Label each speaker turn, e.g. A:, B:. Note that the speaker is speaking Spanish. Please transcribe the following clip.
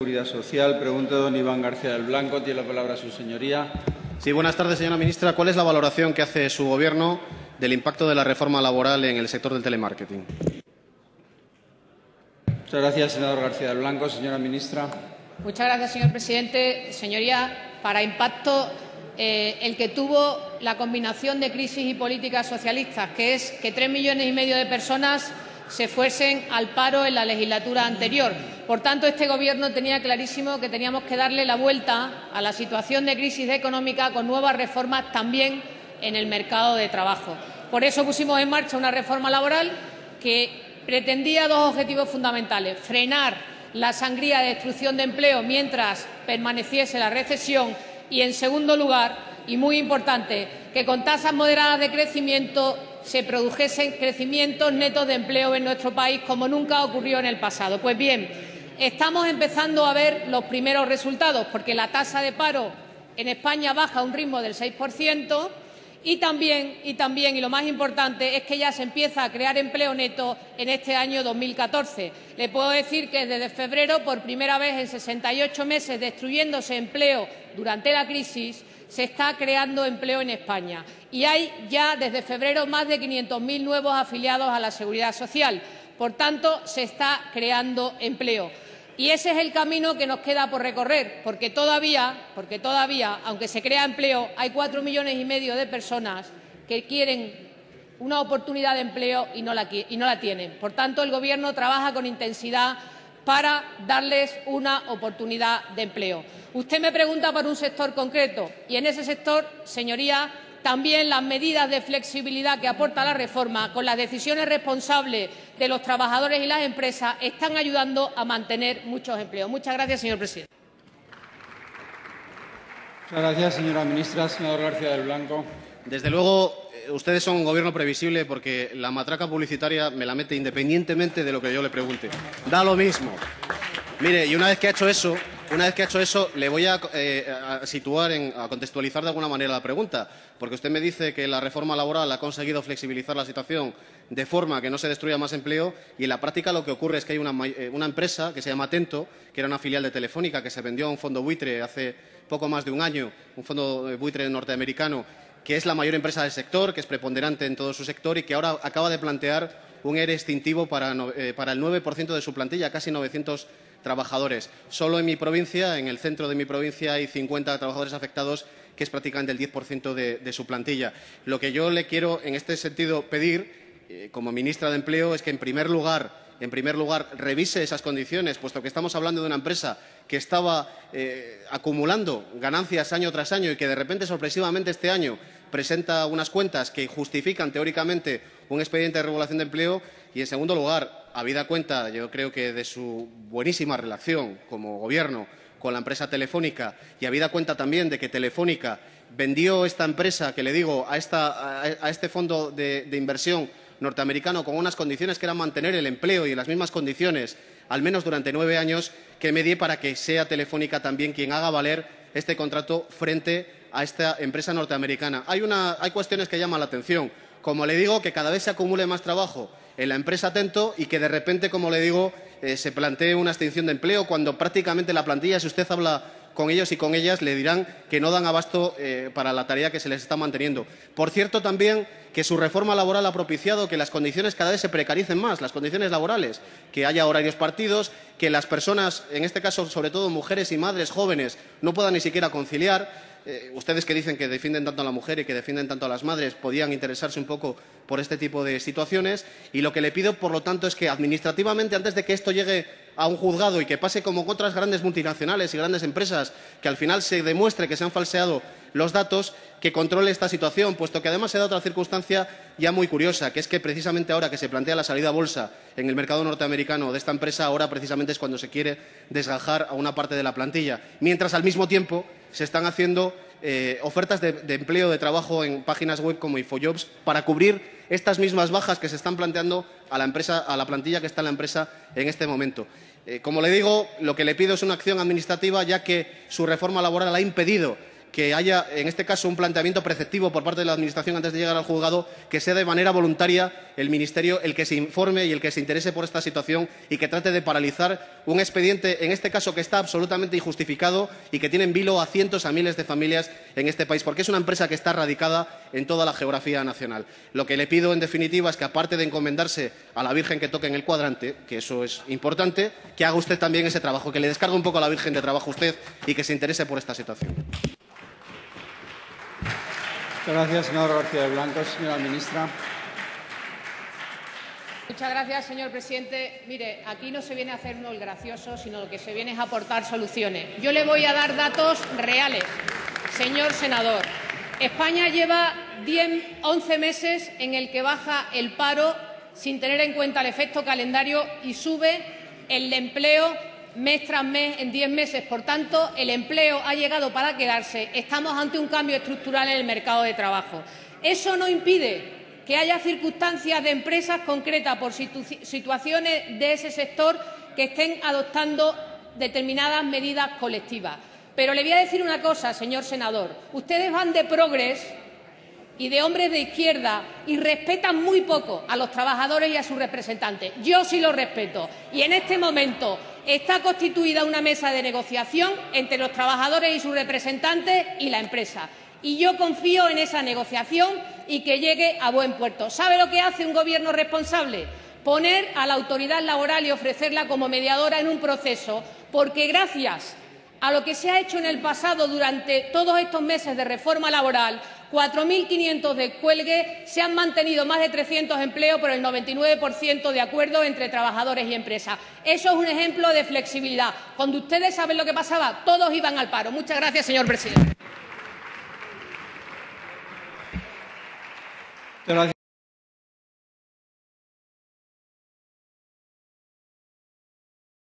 A: Seguridad Social. Pregunta don Iván García del Blanco. Tiene la palabra su señoría.
B: Sí, buenas tardes, señora ministra. ¿Cuál es la valoración que hace su Gobierno del impacto de la reforma laboral en el sector del telemarketing?
A: Muchas gracias, senador García del Blanco. Señora ministra.
C: Muchas gracias, señor presidente. Señoría, para impacto, el que tuvo la combinación de crisis y políticas socialistas, que es que 3,5 millones de personas se fuesen al paro en la legislatura anterior. Por tanto, este Gobierno tenía clarísimo que teníamos que darle la vuelta a la situación de crisis económica con nuevas reformas también en el mercado de trabajo. Por eso pusimos en marcha una reforma laboral que pretendía dos objetivos fundamentales: frenar la sangría de destrucción de empleo mientras permaneciese la recesión y, en segundo lugar, y muy importante, que con tasas moderadas de crecimiento se produjesen crecimientos netos de empleo en nuestro país, como nunca ocurrió en el pasado. Pues bien, estamos empezando a ver los primeros resultados, porque la tasa de paro en España baja a un ritmo del 6%, y también, y lo más importante, es que ya se empieza a crear empleo neto en este año 2014. Le puedo decir que desde febrero, por primera vez en 68 meses destruyéndose empleo durante la crisis, se está creando empleo en España. Y hay ya desde febrero más de 500.000 nuevos afiliados a la Seguridad Social. Por tanto, se está creando empleo. Y ese es el camino que nos queda por recorrer, porque todavía, aunque se crea empleo, hay 4,5 millones de personas que quieren una oportunidad de empleo y no la tienen. Por tanto, el Gobierno trabaja con intensidad para darles una oportunidad de empleo. Usted me pregunta por un sector concreto y en ese sector, señoría, también las medidas de flexibilidad que aporta la reforma, con las decisiones responsables de los trabajadores y las empresas, están ayudando a mantener muchos empleos. Muchas gracias, señor presidente.
A: Muchas gracias, señora ministra. Senador García del Blanco.
B: Desde luego, ustedes son un Gobierno previsible porque la matraca publicitaria me la mete independientemente de lo que yo le pregunte. Da lo mismo. Mire, y una vez que ha hecho eso, le voy a situar, a contextualizar de alguna manera la pregunta, porque usted me dice que la reforma laboral ha conseguido flexibilizar la situación de forma que no se destruya más empleo, y en la práctica lo que ocurre es que hay una empresa que se llama Atento, que era una filial de Telefónica, que se vendió a un fondo buitre hace poco más de un año, un fondo buitre norteamericano, que es la mayor empresa del sector, que es preponderante en todo su sector y que ahora acaba de plantear un ERE extintivo para el 9% de su plantilla, casi 900 trabajadores. Solo en mi provincia, en el centro de mi provincia, hay 50 trabajadores afectados, que es prácticamente el 10% de su plantilla. Lo que yo le quiero, en este sentido, pedir, como ministra de Empleo, es que, en primer lugar, revise esas condiciones, puesto que estamos hablando de una empresa que estaba acumulando ganancias año tras año y que, de repente, sorpresivamente, este año presenta unas cuentas que justifican, teóricamente, un expediente de regulación de empleo. Y, en segundo lugar, habida cuenta, yo creo que de su buenísima relación como Gobierno con la empresa Telefónica, y habida cuenta también de que Telefónica vendió esta empresa, que le digo, a este fondo de inversión norteamericano con unas condiciones que eran mantener el empleo y en las mismas condiciones, al menos durante 9 años, que medie para que sea Telefónica también quien haga valer este contrato frente a esta empresa norteamericana. Hay cuestiones que llaman la atención, como le digo, que cada vez se acumule más trabajo en la empresa Atento y que, de repente, como le digo, se plantee una extinción de empleo, cuando prácticamente la plantilla, si usted habla con ellos y con ellas, le dirán que no dan abasto para la tarea que se les está manteniendo. Por cierto, también, que su reforma laboral ha propiciado que las condiciones cada vez se precaricen más, las condiciones laborales, que haya horarios partidos, que las personas, en este caso sobre todo mujeres y madres jóvenes, no puedan ni siquiera conciliar. Ustedes, que dicen que defienden tanto a la mujer y que defienden tanto a las madres, podían interesarse un poco por este tipo de situaciones. Y lo que le pido, por lo tanto, es que administrativamente, antes de que esto llegue a un juzgado y que pase como con otras grandes multinacionales y grandes empresas, que al final se demuestre que se han falseado los datos, que controle esta situación, puesto que además se da otra circunstancia ya muy curiosa, que es que precisamente ahora que se plantea la salida a bolsa en el mercado norteamericano de esta empresa, ahora precisamente es cuando se quiere desgajar a una parte de la plantilla, mientras al mismo tiempo se están haciendo ofertas de empleo, de trabajo en páginas web como Infojobs para cubrir estas mismas bajas que se están planteando a la plantilla que está en la empresa en este momento. Como le digo, lo que le pido es una acción administrativa, ya que su reforma laboral ha impedido que haya, en este caso, un planteamiento preceptivo por parte de la Administración antes de llegar al juzgado, que sea de manera voluntaria el Ministerio el que se informe y el que se interese por esta situación y que trate de paralizar un expediente, en este caso, que está absolutamente injustificado y que tiene en vilo a cientos, a miles de familias en este país, porque es una empresa que está radicada en toda la geografía nacional. Lo que le pido, en definitiva, es que, aparte de encomendarse a la Virgen que toque en el cuadrante, que eso es importante, que haga usted también ese trabajo, que le descargue un poco a la Virgen de trabajo usted y que se interese por esta situación.
A: Muchas gracias, señor García del Blanco. Señora ministra.
C: Muchas gracias, señor presidente. Mire, aquí no se viene a hacernos el gracioso, sino lo que se viene es a aportar soluciones. Yo le voy a dar datos reales, señor senador. España lleva 11 meses en el que baja el paro sin tener en cuenta el efecto calendario y sube el empleo mes tras mes en 10 meses. Por tanto, el empleo ha llegado para quedarse. Estamos ante un cambio estructural en el mercado de trabajo. Eso no impide que haya circunstancias de empresas concretas por situaciones de ese sector que estén adoptando determinadas medidas colectivas. Pero le voy a decir una cosa, señor senador. Ustedes van de progres y de hombres de izquierda y respetan muy poco a los trabajadores y a sus representantes. Yo sí los respeto. Y en este momento está constituida una mesa de negociación entre los trabajadores y sus representantes y la empresa. Y yo confío en esa negociación y que llegue a buen puerto. ¿Sabe lo que hace un gobierno responsable? Poner a la autoridad laboral y ofrecerla como mediadora en un proceso, porque gracias a lo que se ha hecho en el pasado durante todos estos meses de reforma laboral, 4.500 descuelgues, se han mantenido más de 300 empleos por el 99% de acuerdo entre trabajadores y empresas. Eso es un ejemplo de flexibilidad. Cuando ustedes saben lo que pasaba, todos iban al paro. Muchas gracias, señor presidente.